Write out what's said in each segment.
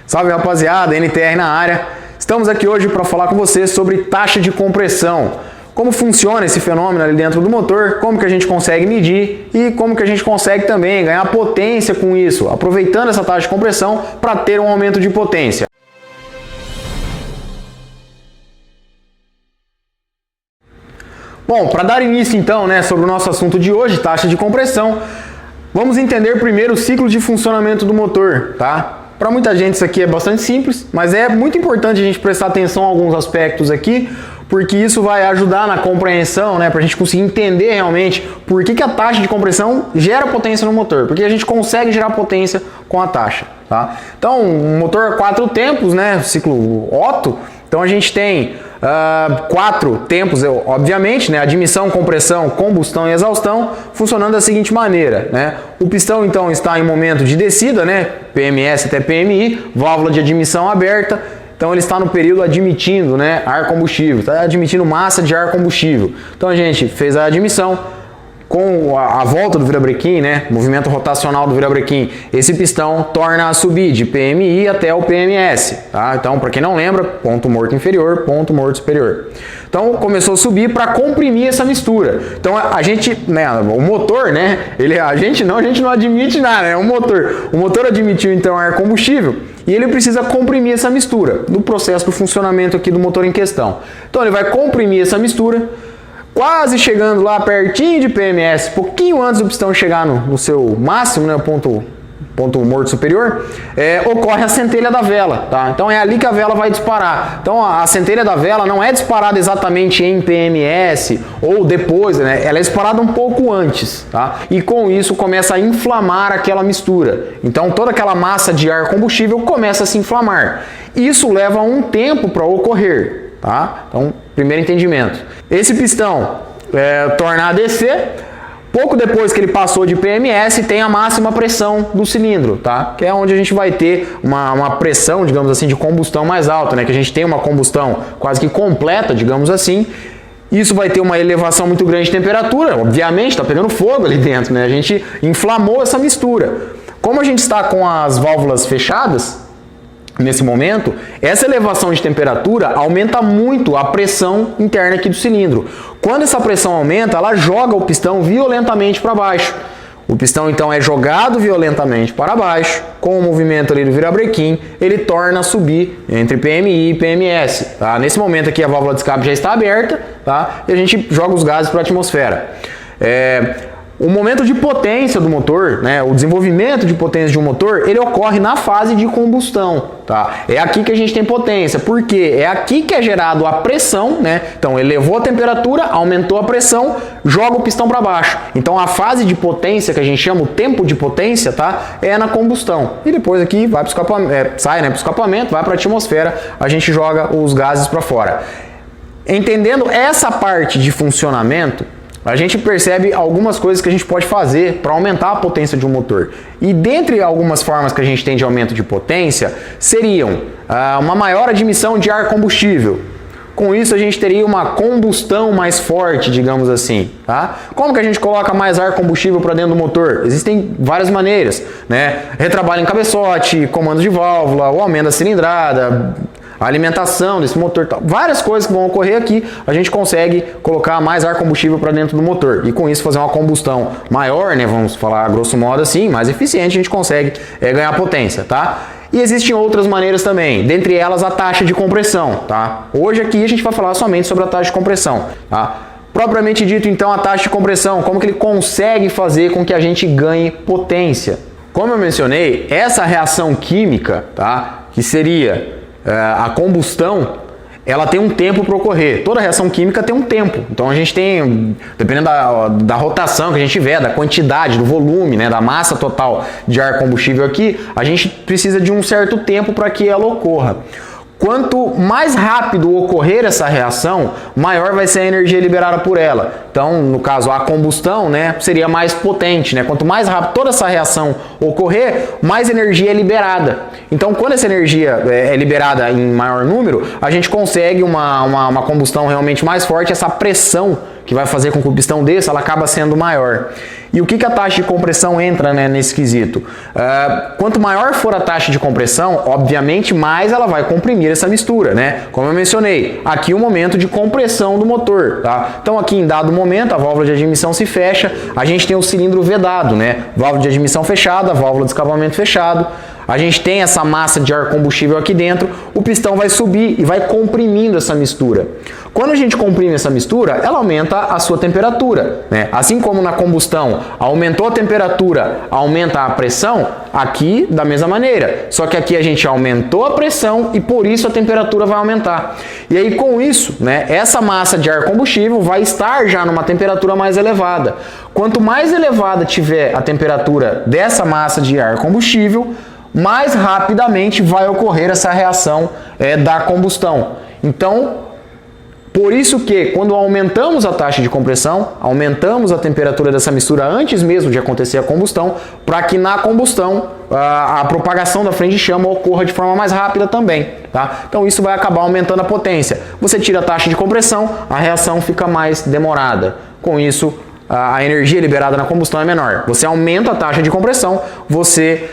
Salve rapaziada, NTR na área. Estamos aqui hoje para falar com você sobre taxa de compressão. Como funciona esse fenômeno ali dentro do motor, como que a gente consegue medir e como que a gente consegue também ganhar potência com isso, aproveitando essa taxa de compressão para ter um aumento de potência. Bom, para dar início então, sobre o nosso assunto de hoje, taxa de compressão, vamos entender primeiro o ciclo de funcionamento do motor, tá? Para muita gente isso aqui é bastante simples, mas é muito importante a gente prestar atenção a alguns aspectos aqui, porque isso vai ajudar na compreensão, para a gente conseguir entender realmente por que a taxa de compressão gera potência no motor, porque a gente consegue gerar potência com a taxa, tá? Então, um motor 4 tempos, ciclo Otto, então a gente tem 4 tempos, obviamente, admissão, compressão, combustão e exaustão, funcionando da seguinte maneira, O pistão então está em momento de descida, PMS até PMI, válvula de admissão aberta, então ele está no período admitindo, ar combustível, está admitindo massa de ar combustível. Então a gente fez a admissão, com a volta do virabrequim, movimento rotacional do virabrequim, esse pistão torna a subir de PMI até o PMS, tá? Então, para quem não lembra, ponto morto inferior, ponto morto superior. Então, começou a subir para comprimir essa mistura. Então, a gente, o motor, a gente não admite nada, o motor admitiu então ar combustível e ele precisa comprimir essa mistura no processo do funcionamento aqui do motor em questão. Então, ele vai comprimir essa mistura, quase chegando lá pertinho de PMS, pouquinho antes do pistão chegar no seu máximo, ponto morto superior, ocorre a centelha da vela, tá? Então é ali que a vela vai disparar. Então a centelha da vela não é disparada exatamente em PMS ou depois, ela é disparada um pouco antes, tá? E com isso começa a inflamar aquela mistura. Então toda aquela massa de ar combustível começa a se inflamar. Isso leva um tempo para ocorrer, tá? Então, primeiro entendimento. Esse pistão torna a descer, pouco depois que ele passou de PMS, tem a máxima pressão do cilindro, tá? Que é onde a gente vai ter uma pressão, digamos assim, de combustão mais alta, que a gente tem uma combustão quase que completa, digamos assim. Isso vai ter uma elevação muito grande de temperatura, obviamente, está pegando fogo ali dentro, A gente inflamou essa mistura. Como a gente está com as válvulas fechadas, nesse momento, essa elevação de temperatura aumenta muito a pressão interna aqui do cilindro. Quando essa pressão aumenta, ela joga o pistão violentamente para baixo. O pistão então é jogado violentamente para baixo, com o movimento ali do virabrequim, ele torna a subir entre PMI e PMS. Tá? Nesse momento aqui a válvula de escape já está aberta, tá? E a gente joga os gases para a atmosfera. O momento de potência do motor, o desenvolvimento de potência de um motor, ele ocorre na fase de combustão, tá? É aqui que a gente tem potência, porque é aqui que é gerado a pressão, Então elevou a temperatura, aumentou a pressão, joga o pistão para baixo. Então a fase de potência, que a gente chama o tempo de potência, tá? É na combustão. E depois aqui vai para o escapamento, sai para o escapamento, vai para a atmosfera, a gente joga os gases para fora. Entendendo essa parte de funcionamento, a gente percebe algumas coisas que a gente pode fazer para aumentar a potência de um motor. E dentre algumas formas que a gente tem de aumento de potência, seriam uma maior admissão de ar combustível. Com isso a gente teria uma combustão mais forte, digamos assim, tá? Como que a gente coloca mais ar combustível para dentro do motor? Existem várias maneiras, Retrabalho em cabeçote, comando de válvula, o aumento da cilindrada, a alimentação desse motor, várias coisas que vão ocorrer aqui, a gente consegue colocar mais ar combustível para dentro do motor e com isso fazer uma combustão maior, vamos falar grosso modo assim, mais eficiente, a gente consegue ganhar potência, tá? E existem outras maneiras também, dentre elas a taxa de compressão, tá? Hoje aqui a gente vai falar somente sobre a taxa de compressão, tá? Propriamente dito então a taxa de compressão, como que ele consegue fazer com que a gente ganhe potência? Como eu mencionei, essa reação química, tá? Que seria a combustão, ela tem um tempo para ocorrer. Toda reação química tem um tempo. Então a gente tem, dependendo da rotação que a gente tiver, da quantidade, do volume, da massa total de ar combustível aqui, a gente precisa de um certo tempo para que ela ocorra. Quanto mais rápido ocorrer essa reação, maior vai ser a energia liberada por ela. Então, no caso, a combustão, seria mais potente, Quanto mais rápido toda essa reação ocorrer, mais energia é liberada. Então, quando essa energia é liberada em maior número, a gente consegue uma combustão realmente mais forte, essa pressão que vai fazer com que o pistão desça, ela acaba sendo maior. E o que a taxa de compressão entra, né, nesse quesito? Quanto maior for a taxa de compressão, obviamente mais ela vai comprimir essa mistura, né? Como eu mencionei, aqui o momento de compressão do motor, tá? Então aqui em dado momento a válvula de admissão se fecha, a gente tem o cilindro vedado, né? Válvula de admissão fechada, válvula de escapamento fechado. A gente tem essa massa de ar combustível aqui dentro, o pistão vai subir e vai comprimindo essa mistura. Quando a gente comprime essa mistura, ela aumenta a sua temperatura, né? Assim como na combustão aumentou a temperatura, aumenta a pressão, aqui da mesma maneira. Só que aqui a gente aumentou a pressão e por isso a temperatura vai aumentar. E aí com isso, né, essa massa de ar combustível vai estar já numa temperatura mais elevada. Quanto mais elevada tiver a temperatura dessa massa de ar combustível, mais rapidamente vai ocorrer essa reação da combustão. Então, por isso que quando aumentamos a taxa de compressão, aumentamos a temperatura dessa mistura antes mesmo de acontecer a combustão, para que na combustão a propagação da frente de chama ocorra de forma mais rápida também, tá? Então isso vai acabar aumentando a potência. Você tira a taxa de compressão, a reação fica mais demorada. Com isso, a energia liberada na combustão é menor. Você aumenta a taxa de compressão, você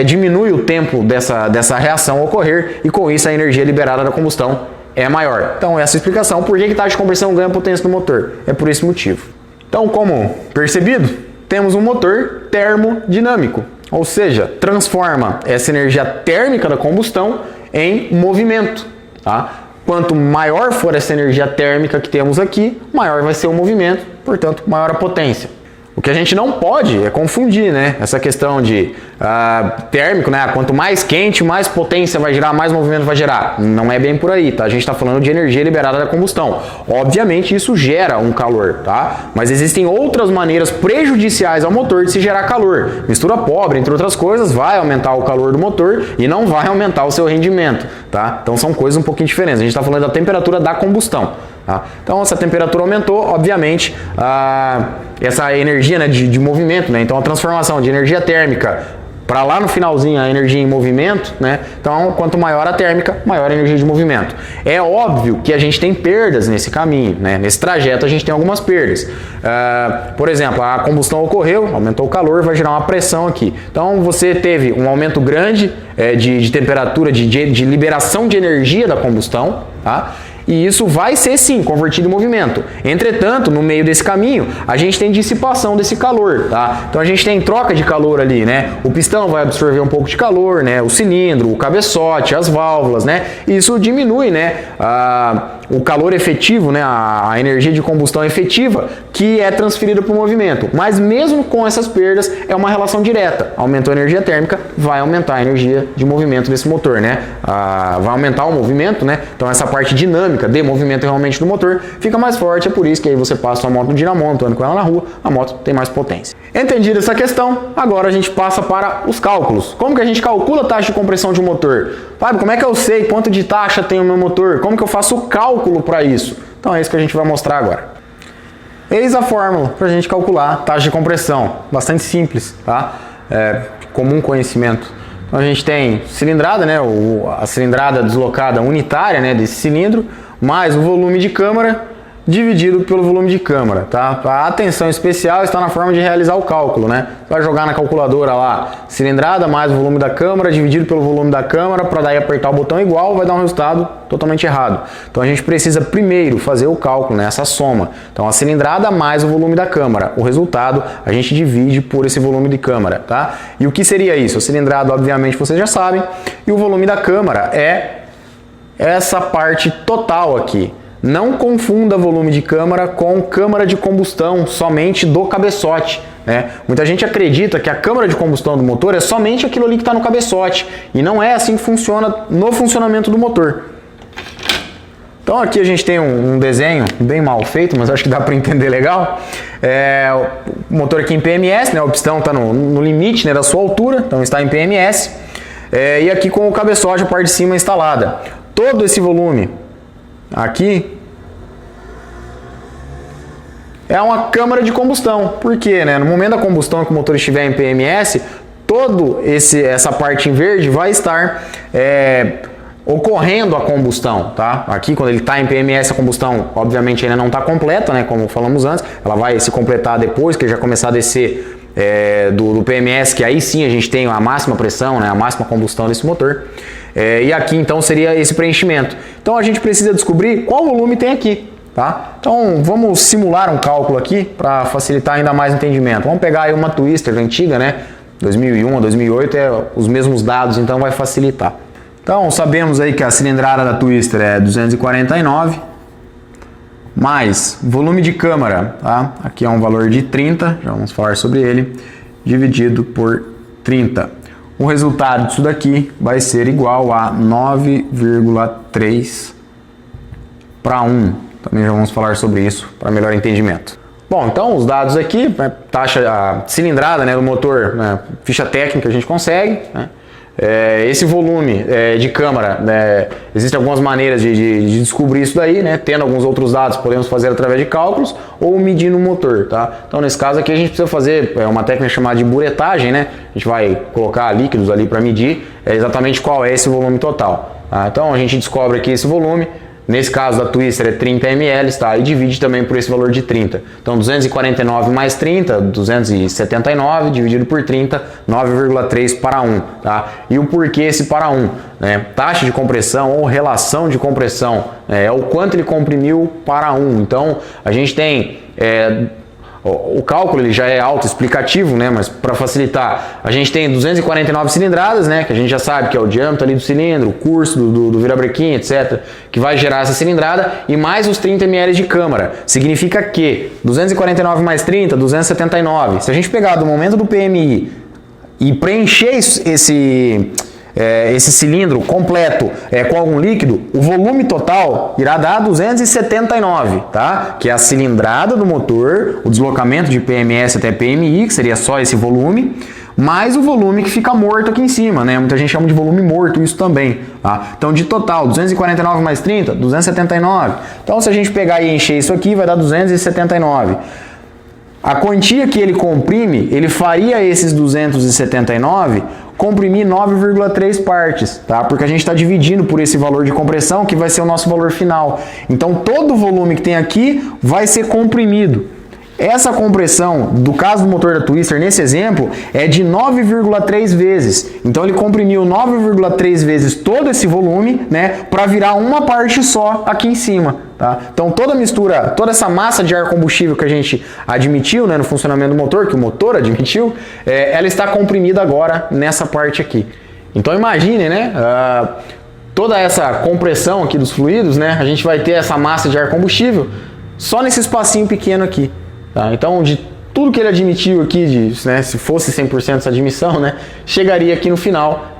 diminui o tempo dessa reação ocorrer e com isso a energia liberada na combustão é maior. Então essa é a explicação por que a taxa de compressão ganha potência no motor. É por esse motivo. Então, como percebido, temos um motor termodinâmico, ou seja, transforma essa energia térmica da combustão em movimento, tá? Quanto maior for essa energia térmica que temos aqui, maior vai ser o movimento, portanto, maior a potência. O que a gente não pode é confundir, né? Essa questão de térmico, né? Quanto mais quente, mais potência vai gerar, mais movimento vai gerar. Não é bem por aí, tá? A gente está falando de energia liberada da combustão. Obviamente isso gera um calor, tá? Mas existem outras maneiras prejudiciais ao motor de se gerar calor. Mistura pobre, entre outras coisas, vai aumentar o calor do motor e não vai aumentar o seu rendimento, tá? Então são coisas um pouquinho diferentes. A gente está falando da temperatura da combustão. Tá? Então, se a temperatura aumentou, obviamente, essa energia, né, de movimento, né? Então a transformação de energia térmica para lá no finalzinho a energia em movimento, né? Então, quanto maior a térmica, maior a energia de movimento. É óbvio que a gente tem perdas nesse caminho, né? Nesse trajeto a gente tem algumas perdas. Por exemplo, a combustão ocorreu, aumentou o calor, vai gerar uma pressão aqui. Então, você teve um aumento grande de temperatura, de liberação de energia da combustão, tá? E isso vai ser sim convertido em movimento. Entretanto, no meio desse caminho, a gente tem dissipação desse calor, tá? Então a gente tem troca de calor ali, né? O pistão vai absorver um pouco de calor, né? O cilindro, o cabeçote, as válvulas, né? E isso diminui, né? O calor efetivo, né? A energia de combustão efetiva que é transferida para o movimento. Mas mesmo com essas perdas, é uma relação direta. Aumentou a energia térmica, vai aumentar a energia de movimento desse motor, né? Vai aumentar o movimento, né? Então essa parte dinâmica de movimento realmente do motor fica mais forte, é por isso que aí você passa sua moto no dinamômetro, andando com ela na rua, a moto tem mais potência. Entendida essa questão, agora a gente passa para os cálculos. Como que a gente calcula a taxa de compressão de um motor? Fábio, como é que eu sei quanto de taxa tem o meu motor? Como que eu faço o cálculo para isso? Então é isso que a gente vai mostrar agora. Eis a fórmula para a gente calcular a taxa de compressão, bastante simples, tá? Comum conhecimento. Então a gente tem cilindrada, né? A cilindrada deslocada unitária, né? Desse cilindro, mais o volume de câmara dividido pelo volume de câmara, tá? A atenção especial está na forma de realizar o cálculo, né? Você vai jogar na calculadora lá, cilindrada mais o volume da câmara dividido pelo volume da câmara, para daí apertar o botão igual, vai dar um resultado totalmente errado. Então a gente precisa primeiro fazer o cálculo, né? Essa soma. Então a cilindrada mais o volume da câmara. O resultado a gente divide por esse volume de câmara, tá? E o que seria isso? A cilindrada, obviamente, vocês já sabem, e o volume da câmara é essa parte total aqui. Não confunda volume de câmara com câmara de combustão somente do cabeçote, né? Muita gente acredita que a câmara de combustão do motor é somente aquilo ali que está no cabeçote, e não é assim que funciona no funcionamento do motor. Então aqui a gente tem um desenho bem mal feito, mas acho que dá para entender legal. O motor aqui em PMS, né? O pistão está no limite, né, da sua altura, então está em PMS. E aqui com o cabeçote, a parte de cima instalada. Todo esse volume aqui é uma câmara de combustão. Por quê, né? No momento da combustão que o motor estiver em PMS, essa parte em verde vai estar ocorrendo a combustão, tá? Aqui quando ele está em PMS, a combustão obviamente ainda não está completa, né? Como falamos antes, ela vai se completar depois que ele já começar a descer do PMS, que aí sim a gente tem a máxima pressão, né? A máxima combustão desse motor. E aqui então seria esse preenchimento. Então a gente precisa descobrir qual volume tem aqui, tá? Então vamos simular um cálculo aqui para facilitar ainda mais o entendimento. Vamos pegar aí uma Twister antiga, né? 2001 a 2008 os mesmos dados, então vai facilitar. Então sabemos aí que a cilindrada da Twister é 249 mais volume de câmara, tá? Aqui é um valor de 30, já vamos falar sobre ele, dividido por 30. O resultado disso daqui vai ser igual a 9,3 para 1. Também já vamos falar sobre isso para melhor entendimento. Bom, então os dados aqui, taxa, a cilindrada, né, do motor, né, ficha técnica a gente consegue, né? Esse volume de câmara, existem algumas maneiras de descobrir isso daí, né? Tendo alguns outros dados, podemos fazer através de cálculos ou medindo o motor, tá? Então nesse caso aqui a gente precisa fazer uma técnica chamada de buretagem, né? A gente vai colocar líquidos ali para medir exatamente qual é esse volume total, tá? Então a gente descobre aqui esse volume. Nesse caso da Twister é 30 ml, tá? E divide também por esse valor de 30. Então 249 mais 30, 279, dividido por 30, 9,3 para 1. Tá? E o porquê esse para 1? Né? Taxa de compressão ou relação de compressão, é o quanto ele comprimiu para 1. Então a gente tem... o cálculo ele já é autoexplicativo, né? Mas para facilitar, a gente tem 249 cilindradas, né? Que a gente já sabe que é o diâmetro ali do cilindro, o curso do virabrequim, etc. Que vai gerar essa cilindrada e mais os 30 ml de câmara. Significa que 249 mais 30, 279. Se a gente pegar do momento do PMI e preencher esse cilindro completo com algum líquido, o volume total irá dar 279, tá? Que é a cilindrada do motor, o deslocamento de PMS até PMI, que seria só esse volume, mais o volume que fica morto aqui em cima, né? Muita gente chama de volume morto isso também, tá? Então de total, 249 mais 30, 279. Então se a gente pegar e encher isso aqui, vai dar 279. A quantia que ele comprime, ele faria esses 279 comprimir 9,3 partes, tá? Porque a gente está dividindo por esse valor de compressão que vai ser o nosso valor final. Então todo o volume que tem aqui vai ser comprimido. Essa compressão, do caso do motor da Twister, nesse exemplo, é de 9,3 vezes. Então ele comprimiu 9,3 vezes todo esse volume, né, para virar uma parte só aqui em cima. Tá? Então toda a mistura, toda essa massa de ar combustível que a gente admitiu, né, no funcionamento do motor, que o motor admitiu, ela está comprimida agora nessa parte aqui. Então imagine, né, toda essa compressão aqui dos fluidos, né, a gente vai ter essa massa de ar combustível só nesse espacinho pequeno aqui. Tá? Então de tudo que ele admitiu aqui, né, se fosse 100% essa admissão, né, chegaria aqui no final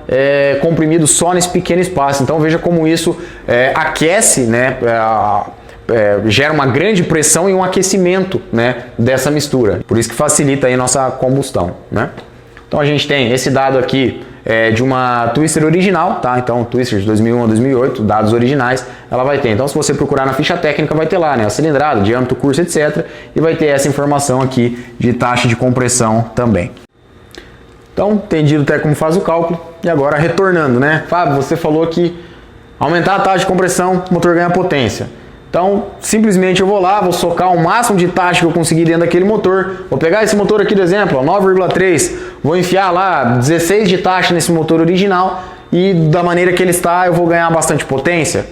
comprimido só nesse pequeno espaço. Então veja como isso aquece, né, gera uma grande pressão e um aquecimento, né, dessa mistura. Por isso que facilita aí a nossa combustão, né? Então a gente tem esse dado aqui de uma Twister original, tá? Então Twister de 2001 a 2008, dados originais, ela vai ter. Então se você procurar na ficha técnica vai ter lá, né, a cilindrada, diâmetro, curso, etc. E vai ter essa informação aqui de taxa de compressão também. Então, entendido até como faz o cálculo. E agora retornando, né? Fábio, você falou que aumentar a taxa de compressão, o motor ganha potência. Então, simplesmente eu vou lá, vou socar o máximo de taxa que eu conseguir dentro daquele motor. Vou pegar esse motor aqui do exemplo, 9,3, vou enfiar lá 16 de taxa nesse motor original e da maneira que ele está eu vou ganhar bastante potência?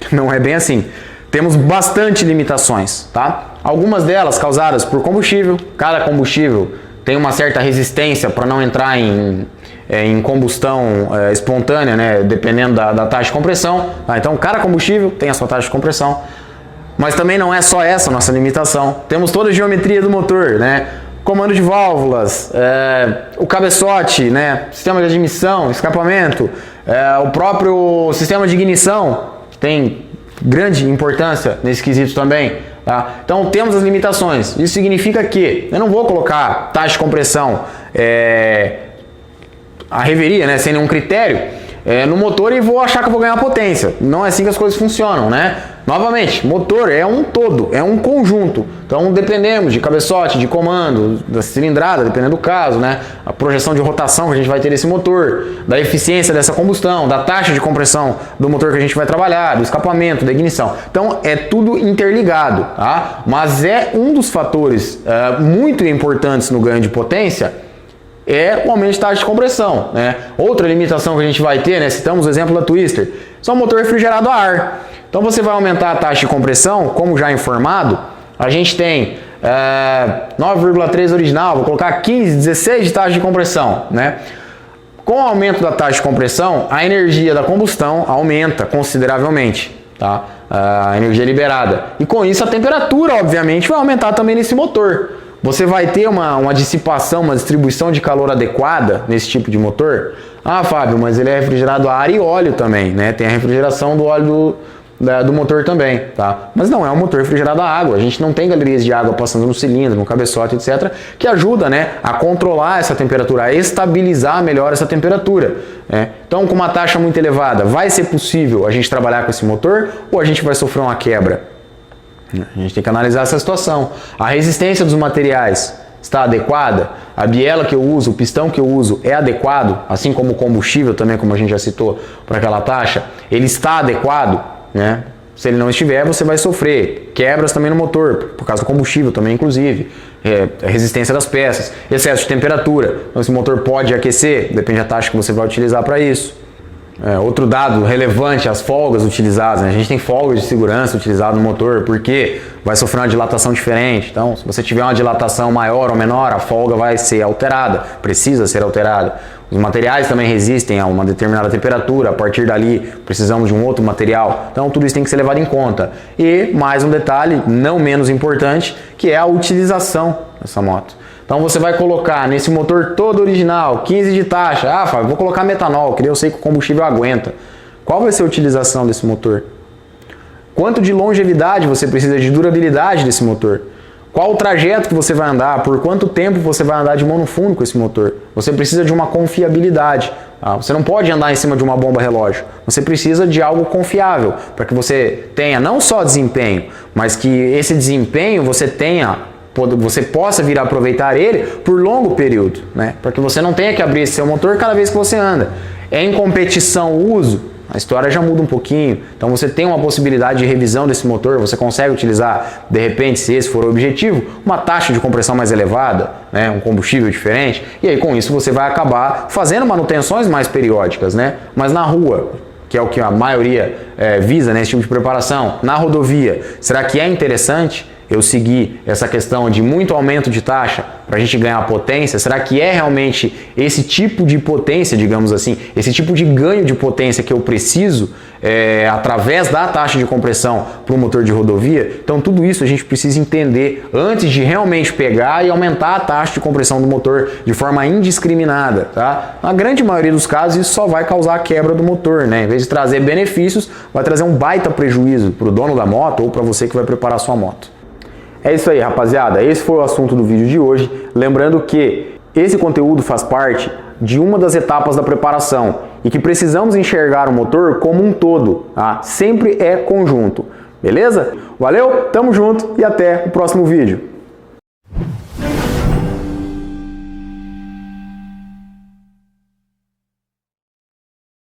Não é bem assim. Temos bastante limitações, tá? Algumas delas causadas por combustível. Cada combustível tem uma certa resistência para não entrar em combustão espontânea, né, dependendo da taxa de compressão. Tá? Então, cada combustível tem a sua taxa de compressão. Mas também não é só essa a nossa limitação. Temos toda a geometria do motor, né? Comando de válvulas, o cabeçote, né? Sistema de admissão, escapamento, o próprio sistema de ignição tem grande importância nesse quesito também. Tá? Então temos as limitações. Isso significa que eu não vou colocar taxa de compressão a reveria, né, sem nenhum critério no motor e vou achar que eu vou ganhar potência. Não é assim que as coisas funcionam, né? Novamente, motor é um todo, é um conjunto. Então dependemos de cabeçote, de comando, da cilindrada, dependendo do caso, né? A projeção de rotação que a gente vai ter desse motor, da eficiência dessa combustão, da taxa de compressão do motor que a gente vai trabalhar, do escapamento, da ignição. Então é tudo interligado, tá? Mas é um dos fatores muito importantes no ganho de potência é o aumento de taxa de compressão, né? Outra limitação que a gente vai ter, né? Citamos o exemplo da Twister, são motor refrigerado a ar. Então você vai aumentar a taxa de compressão, como já informado, a gente tem 9,3 original, vou colocar 15, 16 de taxa de compressão, né? Com o aumento da taxa de compressão, a energia da combustão aumenta consideravelmente, tá? A energia liberada. E com isso a temperatura, obviamente, vai aumentar também nesse motor. Você vai ter uma dissipação, uma distribuição de calor adequada nesse tipo de motor? Ah, Fábio, mas ele é refrigerado a ar e óleo também, né? Tem a refrigeração do óleo do motor também, tá? Mas não é um motor refrigerado a água. A gente não tem galerias de água passando no cilindro, no cabeçote, etc., que ajuda, né, a controlar essa temperatura, a estabilizar melhor essa temperatura, né? Então, com uma taxa muito elevada, vai ser possível a gente trabalhar com esse motor ou a gente vai sofrer uma quebra? A gente tem que analisar essa situação. A resistência dos materiais está adequada? A biela que eu uso, o pistão que eu uso é adequado? Assim como o combustível também, como a gente já citou, para aquela taxa, ele está adequado? Né? Se ele não estiver, você vai sofrer quebras também no motor, por causa do combustível também, inclusive, a resistência das peças, excesso de temperatura. Então, esse motor pode aquecer, depende da taxa que você vai utilizar para isso. Outro dado relevante, as folgas utilizadas, né? A gente tem folgas de segurança utilizadas no motor, porque vai sofrer uma dilatação diferente. Então, se você tiver uma dilatação maior ou menor, a folga vai ser alterada, precisa ser alterada. Os materiais também resistem a uma determinada temperatura, a partir dali precisamos de um outro material. Então tudo isso tem que ser levado em conta. E mais um detalhe, não menos importante, que é a utilização dessa moto. Então você vai colocar nesse motor todo original, 15 de taxa. Ah, Fábio, vou colocar metanol, que eu sei que o combustível aguenta. Qual vai ser a utilização desse motor? Quanto de longevidade você precisa, de durabilidade desse motor? Qual o trajeto que você vai andar? Por quanto tempo você vai andar de monofundo com esse motor? Você precisa de uma confiabilidade. Tá? Você não pode andar em cima de uma bomba relógio. Você precisa de algo confiável para que você tenha não só desempenho, mas que esse desempenho você possa vir a aproveitar ele por longo período, né? Para que você não tenha que abrir esse seu motor cada vez que você anda. É em competição o uso? A história já muda um pouquinho, então você tem uma possibilidade de revisão desse motor, você consegue utilizar, de repente, se esse for o objetivo, uma taxa de compressão mais elevada, né, um combustível diferente, e aí com isso você vai acabar fazendo manutenções mais periódicas, né? Mas na rua, que é o que a maioria visa, né, esse tipo de preparação, na rodovia, será que é interessante eu seguir essa questão de muito aumento de taxa para a gente ganhar potência? Será que é realmente esse tipo de potência, digamos assim, esse tipo de ganho de potência que eu preciso através da taxa de compressão para o motor de rodovia? Então tudo isso a gente precisa entender antes de realmente pegar e aumentar a taxa de compressão do motor de forma indiscriminada, tá? Na grande maioria dos casos isso só vai causar a quebra do motor, né? Em vez de trazer benefícios, vai trazer um baita prejuízo para o dono da moto ou para você que vai preparar a sua moto. É isso aí, rapaziada. Esse foi o assunto do vídeo de hoje. Lembrando que esse conteúdo faz parte de uma das etapas da preparação e que precisamos enxergar o motor como um todo, tá? Sempre é conjunto. Beleza? Valeu, tamo junto e até o próximo vídeo.